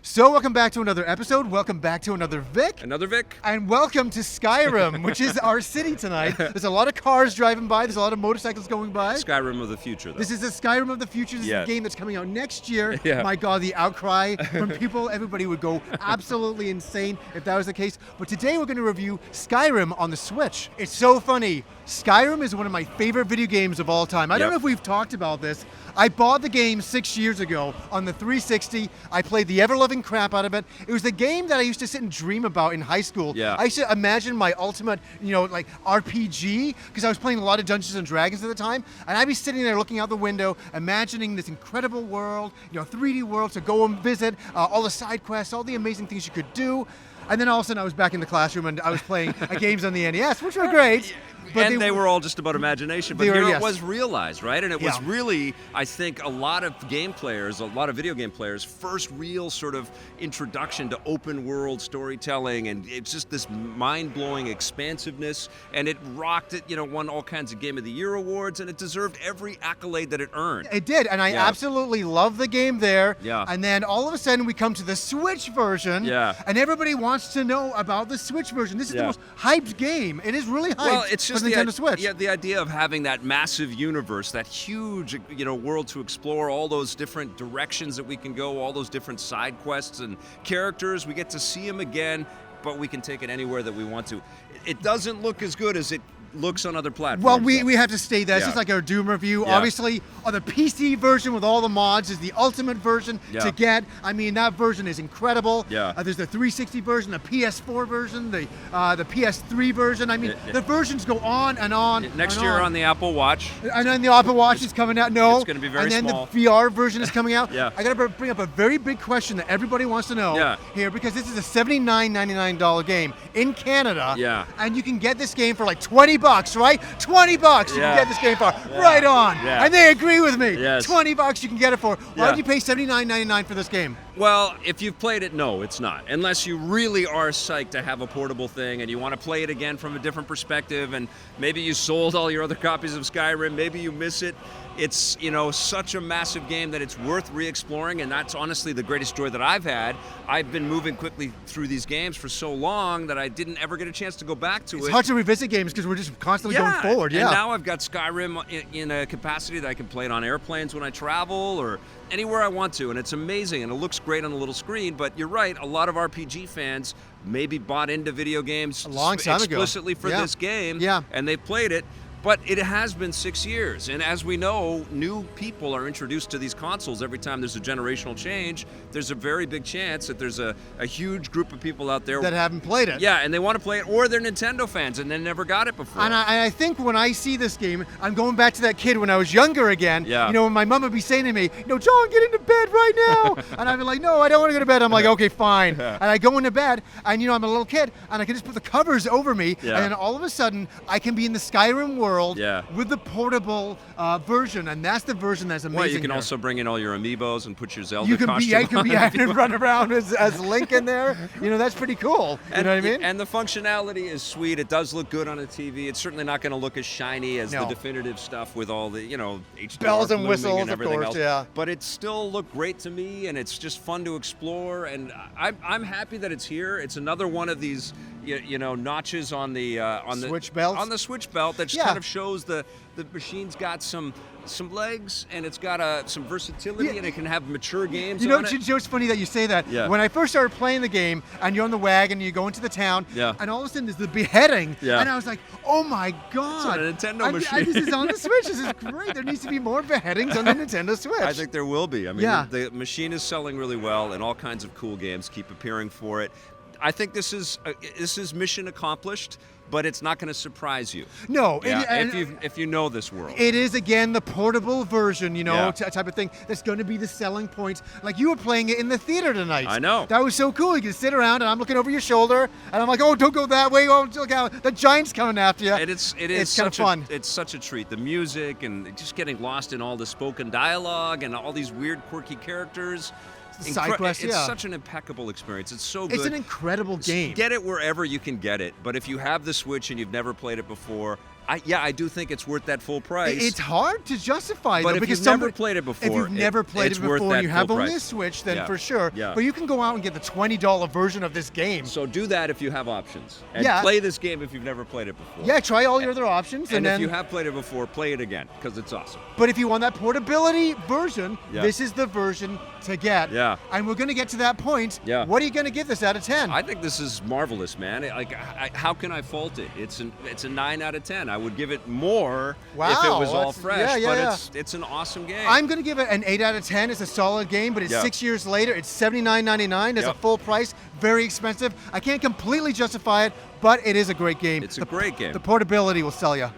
So welcome back to another episode. Welcome back to another Vic. Another Vic? And welcome to Skyrim, which is our city tonight. There's a lot of cars driving by. There's a lot of motorcycles going by. Skyrim of the future, though. This is the Skyrim of the future. This is a game that's coming out next year. Yeah. My God, the outcry from people, everybody would go absolutely insane if that was the case. But today we're going to review Skyrim on the Switch. It's so funny. Skyrim is one of my favorite video games of all time. I don't know if we've talked about this. I bought the game 6 years ago on the 360. I played the ever-loving crap out of it. It was the game that I used to sit and dream about in high school. Yeah. I used to imagine my ultimate, like RPG, because I was playing a lot of Dungeons and Dragons at the time, and I'd be sitting there looking out the window, imagining this incredible world, 3D world to go and visit, all the side quests, all the amazing things you could do. And then all of a sudden I was back in the classroom and I was playing games on the NES, which were great. But they were all just about imagination, but it was realized, right? And it was Yeah. really, I think, a lot of game players, a lot of video game players, first real sort of introduction to open world storytelling, and it's just this mind-blowing expansiveness, and it rocked it, won all kinds of Game of the Year awards, and it deserved every accolade that it earned. It did, and I absolutely love the game there. Yeah. And then all of a sudden we come to the Switch version, and everybody wants to know about the Switch version. This is the most hyped game. It is really hyped. Well, it's just for Nintendo Switch. Yeah, the idea of having that massive universe, that huge, world to explore, all those different directions that we can go, all those different side quests and characters. We get to see them again, but we can take it anywhere that we want to. It doesn't look as good as it looks on other platforms. Well, we have to state that. This is like our Doom review. Yeah. Obviously, on the PC version with all the mods is the ultimate version to get. I mean, that version is incredible. Yeah. There's the 360 version, the PS4 version, the PS3 version. I mean, the versions go on and on. Next year on the Apple Watch. And then the Apple Watch is coming out. No. It's going to be very small. And then small. the VR version is coming out. Yeah. I got to bring up a very big question that everybody wants to know here, because this is a $79.99 game in Canada. Yeah. And you can get this game for like $20, right? $20 you can get this game for. Right on. Yeah. And they agree with me. Yes. $20 you can get it for. Why would you pay $79.99 for this game? Well, if you've played it, no, it's not. Unless you really are psyched to have a portable thing and you want to play it again from a different perspective, and maybe you sold all your other copies of Skyrim, maybe you miss it. It's, such a massive game that it's worth re-exploring, and that's honestly the greatest joy that I've had. I've been moving quickly through these games for so long that I didn't ever get a chance to go back to it. It's hard to revisit games because we're just constantly going forward. And now I've got Skyrim in a capacity that I can play it on airplanes when I travel or anywhere I want to, and it's amazing, and it looks great on the little screen. But you're right, a lot of RPG fans maybe bought into video games a long time explicitly ago. for this game, Yeah. and they played it. But it has been 6 years, and as we know, new people are introduced to these consoles every time there's a generational change. There's a very big chance that there's a huge group of people out there that haven't played it. Yeah, and they want to play it, or they're Nintendo fans and they never got it before. And I think when I see this game, I'm going back to that kid when I was younger again. Yeah. When my mom would be saying to me, John, get into bed right now. And I'd be like, no, I don't want to go to bed. I'm like, okay, fine. And I go into bed, and I'm a little kid, and I can just put the covers over me, and then all of a sudden, I can be in the Skyrim world with the portable version, and that's the version that's amazing. Well, you can also bring in all your amiibos and put your Zelda costume on. You can be and run around as Link in there. That's pretty cool. You know what I mean? And the functionality is sweet. It does look good on a TV. It's certainly not going to look as shiny as the definitive stuff with all the, HDR bells and whistles, and everything of course, else. But it still looked great to me, and it's just fun to explore. And I'm happy that it's here. It's another one of these, notches on the Switch belt. On the Switch belt that just kind of shows the machine's got some legs, and it's got some versatility, and it can have mature games on it. It's funny that you say that. When I first started playing the game, and you're on the wagon, you go into the town, and all of a sudden there's the beheading, and I was like, oh my God. It's on a Nintendo machine. This is on the Switch. This is great. There needs to be more beheadings on the Nintendo Switch. I think there will be. I mean, the machine is selling really well, and all kinds of cool games keep appearing for it. I think this is mission accomplished, but it's not going to surprise you. No, if you know this world. It is again the portable version, type of thing that's going to be the selling point. Like you were playing it in the theater tonight. I know. That was so cool. You can sit around, and I'm looking over your shoulder, and I'm like, oh, don't go that way. Oh, look out, the giant's coming after you. And it's kind of fun. It's such a treat. The music and just getting lost in all the spoken dialogue and all these weird, quirky characters. Side quest, it's such an impeccable experience. It's so good. It's an incredible game. Get it wherever you can get it. But if you have the Switch and you've never played it before, I do think it's worth that full price. It's hard to justify, But though, if because you've never played it before, if you've never played it's it worth before and that you have full only a price. Switch, then Yeah. for sure. Yeah. But you can go out and get the $20 version of this game. So do that if you have options. And Yeah. play this game if you've never played it before. Yeah, try all your other options, And then. if you have played it before, play it again, because it's awesome. But if you want that portability version, Yeah. this is the version to get. Yeah. And we're going to get to that point. Yeah. What are you going to give this out of 10? I think this is marvelous, man. How can I fault it? It's a 9 out of 10. I would give it more if it Wow, was all that's- fresh, yeah, but yeah. it's an awesome game. I'm going to give it an 8 out of 10. It's a solid game, but it's Yeah. 6 years later. It's $79.99. It's a Yep. full price, very expensive. I can't completely justify it, but it is a great game. It's a great game. The portability will sell you.